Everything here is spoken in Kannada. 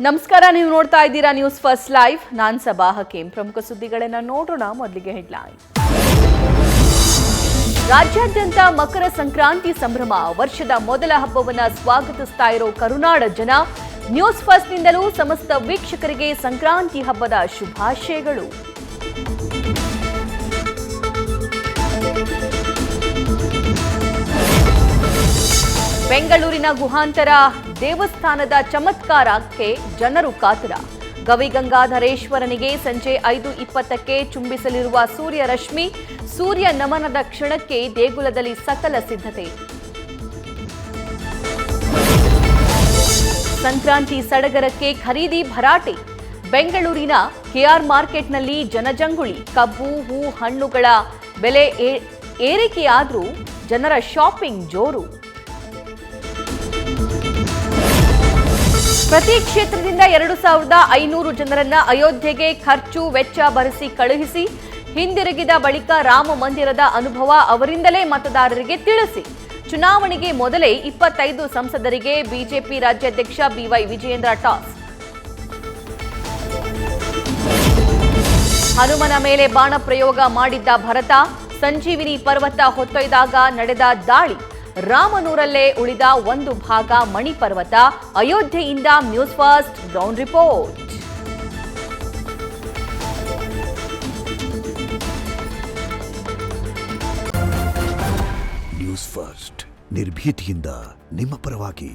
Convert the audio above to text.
ನಮಸ್ಕಾರ, ನೀವು ನೋಡ್ತಾ ಇದ್ದೀರಾ ನ್ಯೂಸ್ ಫಸ್ಟ್ ಲೈವ್. ನಾನು ಸಬಾ ಹಕೀಂ. ಪ್ರಮುಖ ಸುದ್ದಿಗಳನ್ನು ನೋಡೋಣ. ಮೊದಲಿಗೆ ಹೆಡ್ಲೈನ್. ರಾಜ್ಯಾದ್ಯಂತ ಮಕರ ಸಂಕ್ರಾಂತಿ ಸಂಭ್ರಮ. ವರ್ಷದ ಮೊದಲ ಹಬ್ಬವನ್ನು ಸ್ವಾಗತಿಸ್ತಾ ಇರೋ ಕರುನಾಡ ಜನ. ನ್ಯೂಸ್ ಫಸ್ಟ್ನಿಂದಲೂ ಸಮಸ್ತ ವೀಕ್ಷಕರಿಗೆ ಸಂಕ್ರಾಂತಿ ಹಬ್ಬದ ಶುಭಾಶಯಗಳು. ಬೆಂಗಳೂರಿನ ಗುಹಾಂತರ ದೇವಸ್ಥಾನದ ಚಮತ್ಕಾರಕ್ಕೆ ಜನರು ಕಾತರ. ಗವಿಗಂಗಾಧರೇಶ್ವರನಿಗೆ ಸಂಜೆ 5:20ಕ್ಕೆ ಚುಂಬಿಸಲಿರುವ ಸೂರ್ಯ ರಶ್ಮಿ. ಸೂರ್ಯ ನಮನದ ಕ್ಷಣಕ್ಕೆ ದೇಗುಲದಲ್ಲಿ ಸಕಲ ಸಿದ್ಧತೆ. ಸಂಕ್ರಾಂತಿ ಸಡಗರಕ್ಕೆ ಖರೀದಿ ಭರಾಟೆ. ಬೆಂಗಳೂರಿನ ಕೆಆರ್ ಮಾರ್ಕೆಟ್ನಲ್ಲಿ ಜನಜಂಗುಳಿ. ಕಬ್ಬು, ಹೂ, ಹಣ್ಣುಗಳ ಬೆಲೆ ಏರಿಕೆಯಾದರೂ ಜನರ ಶಾಪಿಂಗ್ ಜೋರು. ಪ್ರತಿ ಕ್ಷೇತ್ರದಿಂದ 2,500 ಜನರನ್ನ ಅಯೋಧ್ಯೆಗೆ ಖರ್ಚು ವೆಚ್ಚ ಭರಿಸಿ ಕಳುಹಿಸಿ. ಹಿಂದಿರುಗಿದ ಬಳಿಕ ರಾಮ ಮಂದಿರದ ಅನುಭವ ಅವರಿಂದಲೇ ಮತದಾರರಿಗೆ ತಿಳಿಸಿ. ಚುನಾವಣೆಗೆ ಮೊದಲೇ 25 ಸಂಸದರಿಗೆ ಬಿಜೆಪಿ ರಾಜ್ಯಾಧ್ಯಕ್ಷ ಬಿವೈ ವಿಜಯೇಂದ್ರ ಟಾಸ್. ಹನುಮನ ಮೇಲೆ ಬಾಣ ಪ್ರಯೋಗ ಮಾಡಿದ್ದ ಭರತ. ಸಂಜೀವಿನಿ ಪರ್ವತ ಹೊತ್ತೊಯ್ದಾಗ ನಡೆದ ದಾಳಿ. ರಾಮನೂರಲ್ಲೇ ಉಳಿದ ಒಂದು ಭಾಗ ಮಣಿಪರ್ವತ. ಅಯೋಧ್ಯೆಯಿಂದ news first ground report. News first ನಿರ್ಭೀತಿಯಿಂದ ನಿಮ್ಮ ಪರವಾಗಿ.